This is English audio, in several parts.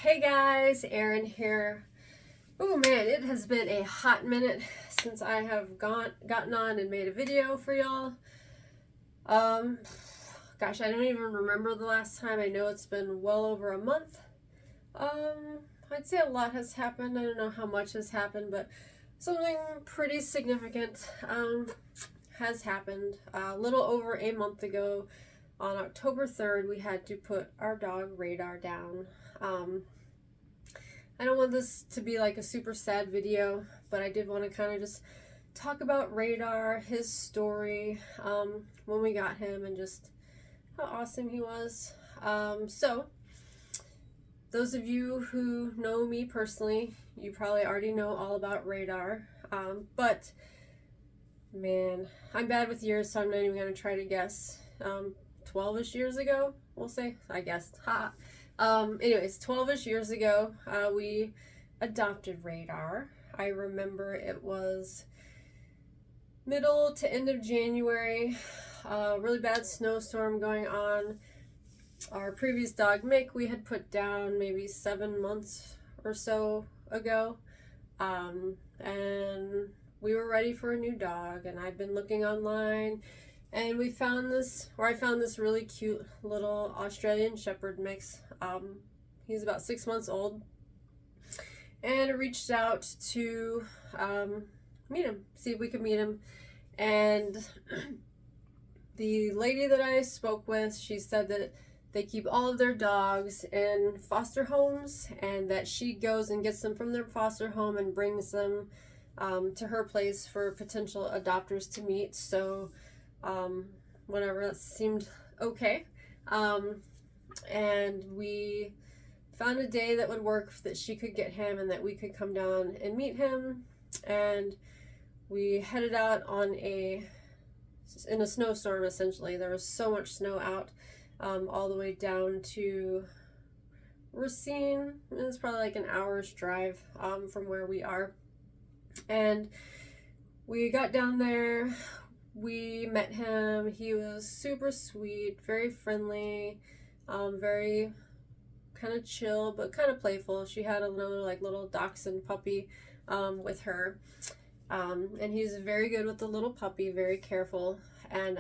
Hey guys, Erin here. Oh man, it has been a hot minute since I have gotten on and made a video for y'all. Um, Gosh, I don't even remember the last time. I know it's been well over a month. I'd say a lot has happened. I don't know how much has happened, but something pretty significant has happened. A little over a month ago, on October 3rd, we had to put our dog Radar down. I don't want this to be like a super sad video, but I did want to kind of just talk about Radar, his story, when we got him, and just how awesome he was. So, those of you who know me personally, you probably already know all about Radar. But, man, I'm bad with years, so I'm not even going to try to guess. 12-ish years ago, we'll say, I guessed. Ha. Anyways, 12-ish years ago, we adopted Radar. I remember it was middle to end of January, really bad snowstorm going on. Our previous dog, Mick, we had put down maybe 7 months or so ago. And we were ready for a new dog, and I'd been looking online, and I found this really cute little Australian Shepherd mix. He's about 6 months old, and I reached out to meet him, see if we could meet him. And the lady that I spoke with, she said that they keep all of their dogs in foster homes, and that she goes and gets them from their foster home and brings them to her place for potential adopters to meet. So whatever, that seemed okay. And we found a day that would work, that she could get him and that we could come down and meet him. And we headed out in a snowstorm, essentially. There was so much snow out, all the way down to Racine. It was probably like an hour's drive from where we are. And we got down there. We met him. He was super sweet, very friendly, very kind of chill, but kind of playful. She had another like little dachshund puppy with her. And he's very good with the little puppy, very careful. And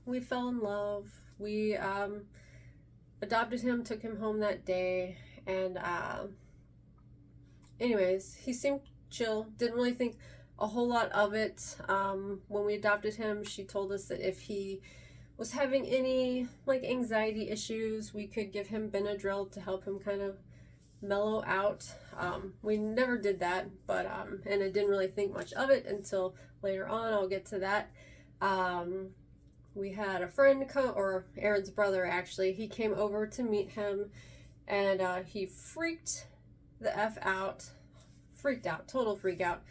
we fell in love. We adopted him, took him home that day. And anyways, he seemed chill. Didn't really think a whole lot of it. When we adopted him, she told us that if he was having any like anxiety issues, we could give him Benadryl to help him kind of mellow out. We never did that, but and I didn't really think much of it until later on. I'll get to that. We had a friend come, or Erin's brother actually, he came over to meet him, and he freaked the F out. Freaked out, total freak out.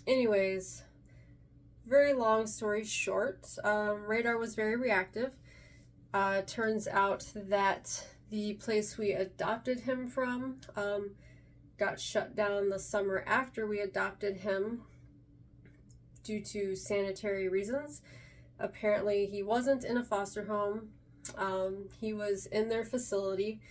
Anyways, very long story short, Radar was very reactive. Turns out that the place we adopted him from got shut down the summer after we adopted him due to sanitary reasons. Apparently, he wasn't in a foster home. He was in their facility,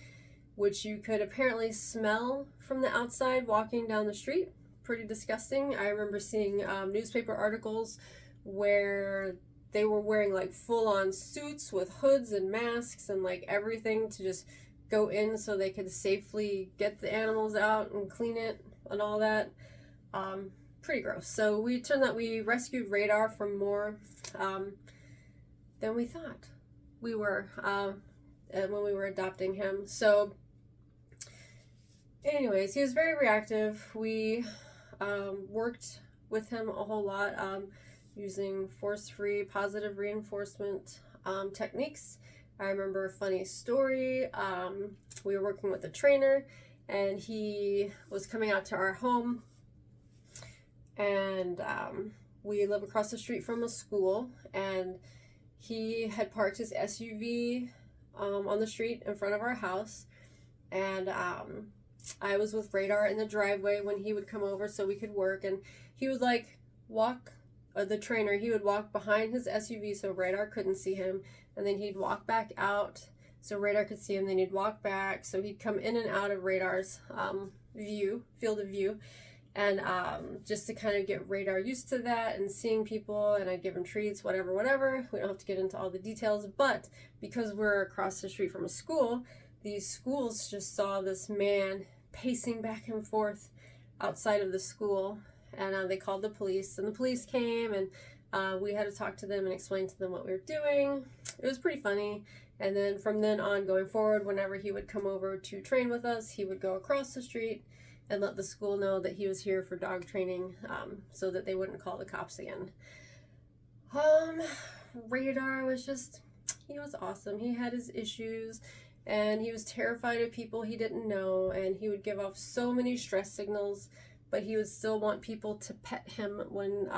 which you could apparently smell from the outside walking down the street. Pretty disgusting. I remember seeing newspaper articles where they were wearing like full-on suits with hoods and masks and like everything to just go in so they could safely get the animals out and clean it and all that. Pretty gross. So we turned out we rescued Radar from more than we thought we were when we were adopting him. So anyways, he was very reactive. We worked with him a whole lot, using force-free positive reinforcement techniques. I remember a funny story. We were working with a trainer, and he was coming out to our home, and we live across the street from a school, and he had parked his SUV on the street in front of our house, and I was with Radar in the driveway when he would come over so we could work, and he would like walk, the trainer, he would walk behind his SUV so Radar couldn't see him, and then he'd walk back out so Radar could see him. Then he'd walk back, so he'd come in and out of Radar's field of view, and just to kind of get Radar used to that and seeing people, and I'd give him treats, whatever. We don't have to get into all the details, but because we're across the street from a school, these schools just saw this man pacing back and forth outside of the school, and they called the police, and the police came, and we had to talk to them and explain to them what we were doing. It was pretty funny. And then from then on going forward, whenever he would come over to train with us, he would go across the street and let the school know that he was here for dog training, so that they wouldn't call the cops again. Radar was he was awesome. He had his issues, and he was terrified of people he didn't know, and he would give off so many stress signals, but he would still want people to pet him when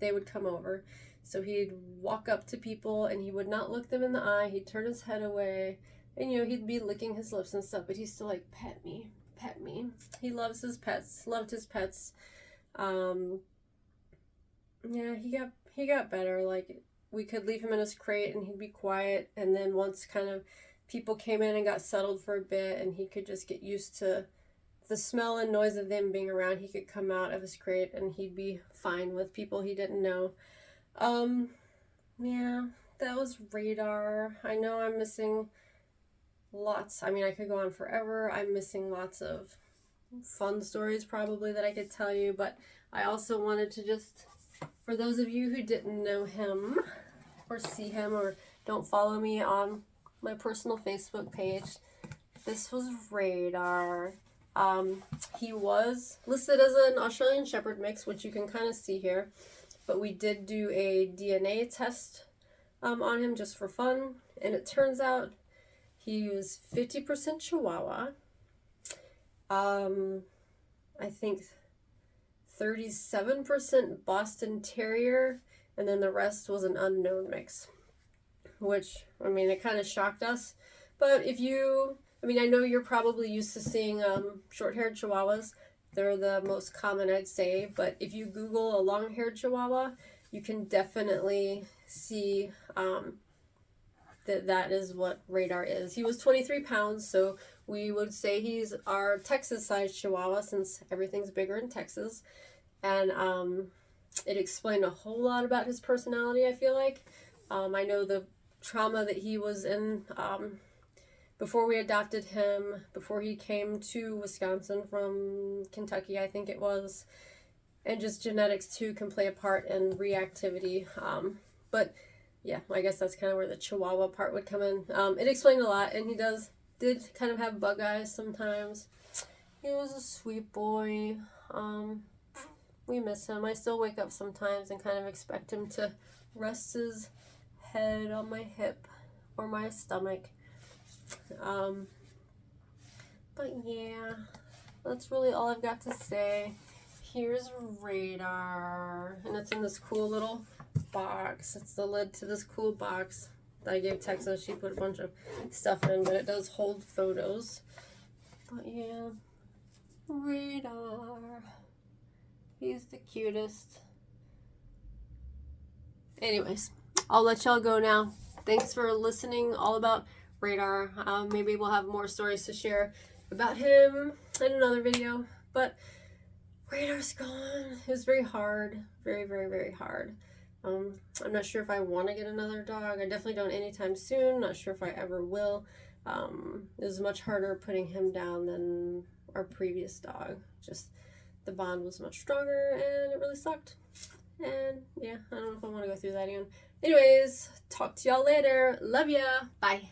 they would come over. So he'd walk up to people, and he would not look them in the eye. He'd turn his head away, and he'd be licking his lips and stuff, but he's still like, pet me. He loved his pets. Yeah, he got better. Like, we could leave him in his crate and he'd be quiet, and then once kind of people came in and got settled for a bit and he could just get used to the smell and noise of them being around, he could come out of his crate and he'd be fine with people he didn't know. Yeah, that was Radar. I know I'm missing lots. I mean, I could go on forever. I'm missing lots of fun stories probably that I could tell you, but I also wanted to just, for those of you who didn't know him or see him or don't follow me on my personal Facebook page, this was Radar. He was listed as an Australian Shepherd mix, which you can kind of see here, but we did do a DNA test on him just for fun, and it turns out he was 50% Chihuahua, I think 37% Boston Terrier, and then the rest was an unknown mix, which, I mean, it kind of shocked us. But I know you're probably used to seeing short-haired Chihuahuas. They're the most common, I'd say, but if you Google a long-haired Chihuahua, you can definitely see that is what Radar is. He was 23 pounds, so we would say he's our Texas-sized Chihuahua, since everything's bigger in Texas. And it explained a whole lot about his personality, I feel like. I know the trauma that he was in before we adopted him, before he came to Wisconsin from Kentucky, I think it was. And just genetics, too, can play a part in reactivity. But yeah, I guess that's kind of where the Chihuahua part would come in. It explained a lot, and he did kind of have bug eyes sometimes. He was a sweet boy. We miss him. I still wake up sometimes and kind of expect him to rest his head on my hip or my stomach. But yeah, that's really all I've got to say. Here's Radar, and it's in this cool little box. It's the lid to this cool box that I gave Texas. She put a bunch of stuff in, but it does hold photos. But yeah, Radar. He's the cutest. Anyways, I'll let y'all go now. Thanks for listening all about Radar. Maybe we'll have more stories to share about him in another video. But Radar's gone. It was very hard. Very, very, very hard. I'm not sure if I want to get another dog. I definitely don't anytime soon. Not sure if I ever will. It was much harder putting him down than our previous dog. Just the bond was much stronger, and it really sucked. And yeah, I don't know if I want to go through that again. Anyways, talk to y'all later. Love ya. Bye.